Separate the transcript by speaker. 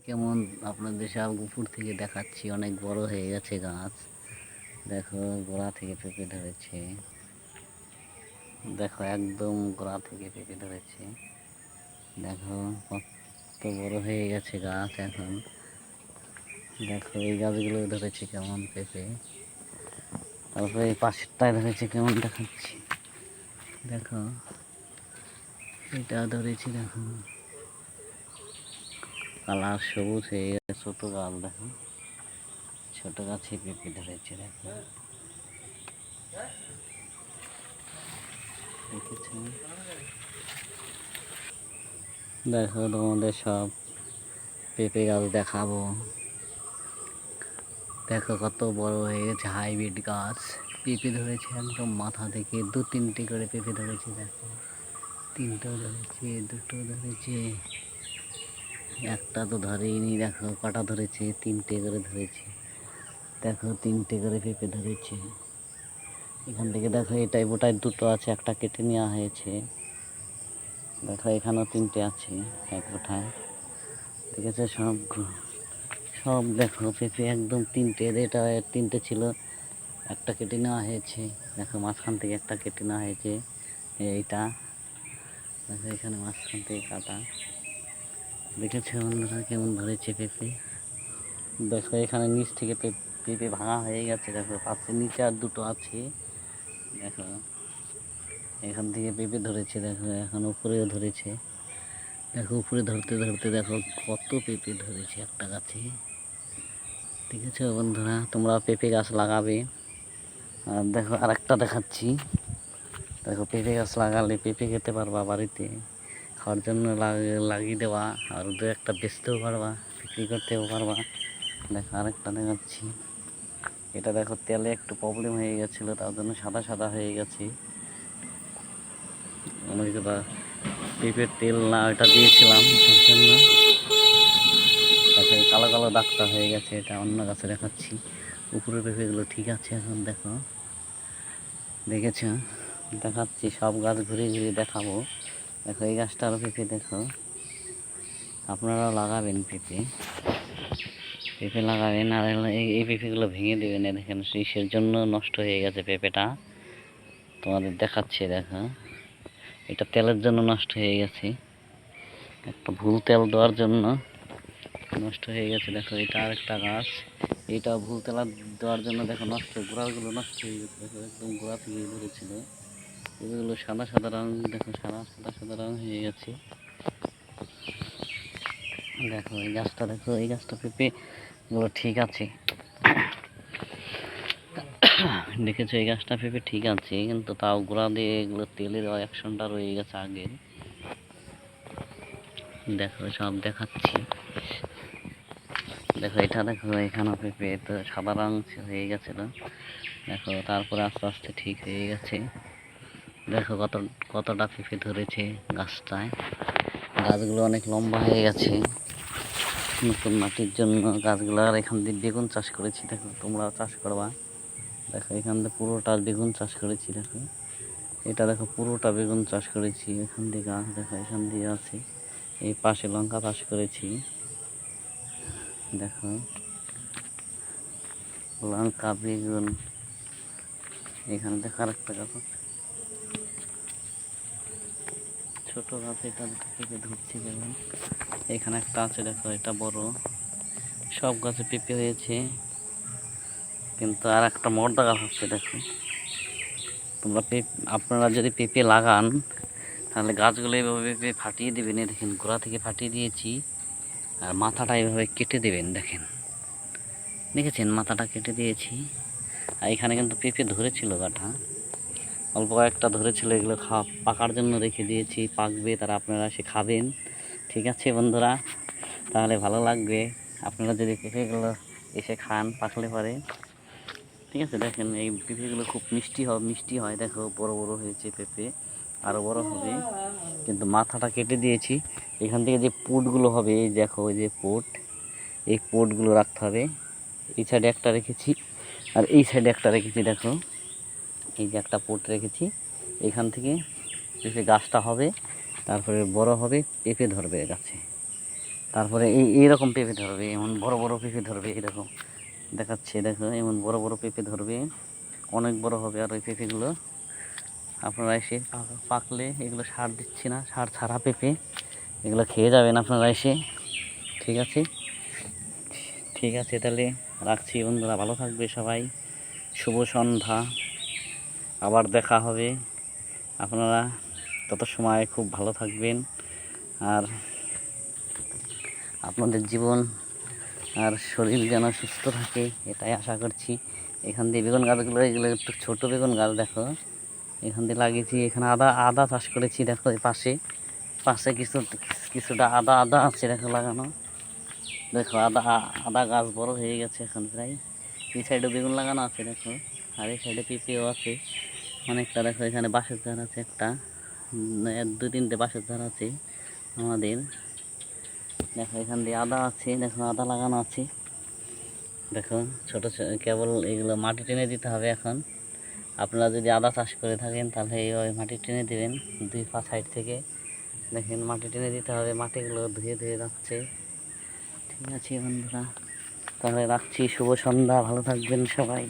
Speaker 1: কেমন আপনাদের সব উপর থেকে দেখাচ্ছি, অনেক বড় হয়ে গেছে গাছ। দেখো গোড়া থেকে পেঁপে ধরেছে, দেখো একদম গোড়া থেকে পেঁপে ধরেছে। দেখো কত বড় হয়ে গেছে গাছ এখন। দেখো এই গাছগুলো ধরেছে কেমন পেঁপে, তারপরে এই পাশেরটায় ধরেছে কেমন দেখাচ্ছি। দেখো এটা ধরেছি, দেখো কালার সবুজ হয়ে গেছে। ছোট গাছ, দেখো ছোট গাছে পেঁপে ধরেছে। দেখো দেখেছ, দেখো তোমাদের সব পেঁপে গাছ দেখাবো। দেখো কত বড় হয়ে গেছে, হাইব্রিড গাছ। পেঁপে ধরেছে একদম মাথা থেকে, 2-3টে করে পেঁপে ধরেছে। দেখো 3টেও ধরেছে, 2টো ধরেছে, একটা তো ধরেইনি। দেখো কটা ধরেছে, 3টে করে ধরেছে। দেখো 3টে করে পেঁপে ধরেছে। এখান থেকে দেখো এটাই বোটায় 2টো আছে, একটা কেটে নেওয়া হয়েছে। দেখো এখানেও 3টে আছে এক বোটায়। ঠিক আছে, সব সব দেখো পেঁপে একদম 3টে। এটা 3টে ছিল, একটা কেটে নেওয়া হয়েছে। দেখো মাঝখান থেকে একটা কেটে নেওয়া হয়েছে। এইটা দেখো এখানে মাঝখান থেকে কাটা। দেখেছো বন্ধুরা কেমন ধরেছে পেঁপে। দেখো এখানে নিচ থেকে পেঁপে ভাঙা হয়ে গেছে। দেখো পাশে নিচে আর 2টো আছে। দেখো এখান থেকে পেঁপে ধরেছে। দেখো এখন উপরেও ধরেছে। দেখো উপরে ধরতে ধরতে দেখো কত পেঁপে ধরেছে একটা গাছে। ঠিক আছে বন্ধুরা, তোমরা পেঁপে গাছ লাগাবে। আর দেখো আরেকটা দেখাচ্ছি। দেখো পেঁপে গাছ লাগালে পেঁপে খেতে পারবা, বাড়িতে খাওয়ার জন্য লাগিয়ে দেওয়া, আর 2-একটা বেচতেও পারবা, বিক্রি করতেও পারবা। দেখো আরেকটা দেখাচ্ছি। এটা দেখো তেলে একটু প্রবলেম হয়ে গেছিলো, তার জন্য সাদা সাদা হয়ে গেছে। অনেকটা পেঁপের তেল না ওটা দিয়েছিলাম, তার জন্য দেখো এই কালো কালো দাগটা হয়ে গেছে। এটা অন্য গাছে দেখাচ্ছি। উপরের পেঁপেগুলো ঠিক আছে এখন। দেখো দেখেছ, দেখাচ্ছি সব গাছ ঘুরে ঘুরে দেখাবো। দেখো এই গাছটারও পেঁপে দেখো, আপনারাও লাগাবেন পেঁপে। পেঁপে লাগাবেন, আর এই পেঁপেগুলো ভেঙে দেবেন। দেখেন শীষের জন্য নষ্ট হয়ে গেছে পেঁপেটা, তোমাদের দেখাচ্ছে। দেখো এটা তেলের জন্য নষ্ট হয়ে গেছে, একটা ভুল তেল দেওয়ার জন্য নষ্ট হয়ে গেছে। দেখো এটা আরেকটা গাছ, এটা ভুল তেল দেওয়ার জন্য দেখো নষ্ট, গোড়াগুলো নষ্ট হয়ে গেছে। দেখো একদম গোড়া থেকে ধরেছিল, এগুলো সাদা সাদা রঙ। দেখো সাদা সাদা রঙ হয়ে গেছে। দেখো এই গাছটা, দেখো এই গাছটা পেঁপে এগুলো ঠিক আছে। দেখেছো এই গাছটা পেঁপে ঠিক আছে, কিন্তু তাও গোড়া দিয়ে এগুলো তেলের অ্যাকশনটা রয়ে গেছে আগের। দেখো সব দেখাচ্ছি। দেখো এটা দেখো এখানে পেঁপে তো সাদা রঙ হয়ে গেছিল। দেখো তারপরে আস্তে আস্তে ঠিক হয়ে গেছে। দেখো কতটা পেঁপে ধরেছে গাছটায়। গাছগুলো অনেক লম্বা হয়ে গেছে নতুন মাটির জন্য গাছগুলো। আর এখান দিয়ে বেগুন চাষ করেছি, দেখো তোমরাও চাষ করবা। দেখো এখান দিয়ে পুরোটা বেগুন চাষ করেছি। দেখো এটা দেখো পুরোটা বেগুন চাষ করেছি। এখান দিয়ে গাছ দেখো এখান দিয়ে আছে। এই পাশে লঙ্কা চাষ করেছি। দেখো লঙ্কা বেগুন। এখানে দেখো আরেকটা গাছ আছে, ছোট গাছ। এটা পেঁপে ধরছে কেমন। এখানে একটা আছে, দেখো এটা বড়। সব গাছে পেঁপে হয়েছে, কিন্তু আর একটা মর্দা গাছ আছে। দেখো তোমরা আপনারা যদি পেঁপে লাগান, তাহলে গাছগুলো এইভাবে পেঁপে ফাটিয়ে দেবেন। দেখেন গোড়া থেকে ফাটিয়ে দিয়েছি, আর মাথাটা এইভাবে কেটে দেবেন। দেখেন দেখেছেন মাথাটা কেটে দিয়েছি। আর এখানে কিন্তু পেঁপে ধরেছিল গাঠা, অল্প কয়েকটা ধরেছিল। এগুলো পাকার জন্য রেখে দিয়েছি, পাকবে তারা আপনারা সে খাবেন। ঠিক আছে বন্ধুরা, তাহলে ভালো লাগবে আপনারা যদি পেঁপেগুলো এসে খান পাকলে পরে। ঠিক আছে, দেখেন এই পেঁপেগুলো খুব মিষ্টি হয়। দেখো বড় বড় হয়েছে পেঁপে, আরও বড় হবে। কিন্তু মাথাটা কেটে দিয়েছি। এখান থেকে যে পোটগুলো হবে, এই দেখো ওই যে পোট, এই পোটগুলো রাখতে হবে। এই সাইডে একটা রেখেছি, আর এই সাইডে একটা রেখেছি। দেখো এই যে একটা পোট রেখেছি, এখান থেকে পেঁপে গাছটা হবে, তারপরে বড় হবে, পেঁপে ধরবে গাছে। তারপরে এইরকম পেঁপে ধরবে, এমন বড় বড় পেঁপে ধরবে, এরকম দেখাচ্ছে, দেখো এমন বড় বড় পেঁপে ধরবে, অনেক বড় হবে। আর ওই পেঁপেগুলো আপনারা এসে পাকলে, এগুলো সার দিচ্ছি না, সার ছাড়া পেঁপে, এগুলো খেয়ে যাবেন আপনারা এসে। ঠিক আছে, ঠিক আছে, তাহলে রাখছি বন্ধুরা, ভালো থাকবে সবাই। শুভ সন্ধ্যা, আবার দেখা হবে। আপনারা তত সময় খুব ভালো থাকবেন, আর আপনাদের জীবন আর শরীর যেন সুস্থ থাকে, এটাই আশা করছি। এখান দিয়ে বেগুন গাছগুলো, এগুলো একটু ছোটো বেগুন গাছ, দেখো এখান দিয়ে লাগিয়েছি। এখানে আদা চাষ করেছি, দেখো এই পাশে পাশে কিছুটা আদা আছে, দেখো লাগানো, দেখো আদা গাছ বড় হয়ে গেছে এখন প্রায়। এই সাইডে বেগুন লাগানো আছে দেখো, আর এই সাইডে পেঁপেও আছে অনেকটা। দেখো এখানে বাঁশের ঝাড় আছে একটা, দু তিনটে বাঁশের ঝাড় আছে আমাদের। দেখো এখান দিয়ে আদা আছে, দেখো আদা লাগানো আছে, দেখো ছোটো কেবল এগুলো মাটি টেনে দিতে হবে এখন। আপনারা যদি আদা চাষ করে থাকেন তাহলে এইভাবে মাটি টেনে দেবেন 2 পা সাইড থেকে, দেখেন মাটি টেনে দিতে হবে। মাটিগুলো ধুয়ে ধুয়ে যাচ্ছে। ঠিক আছে বন্ধুরা, তাহলে রাখছি, শুভ সন্ধ্যা, ভালো থাকবেন সবাই।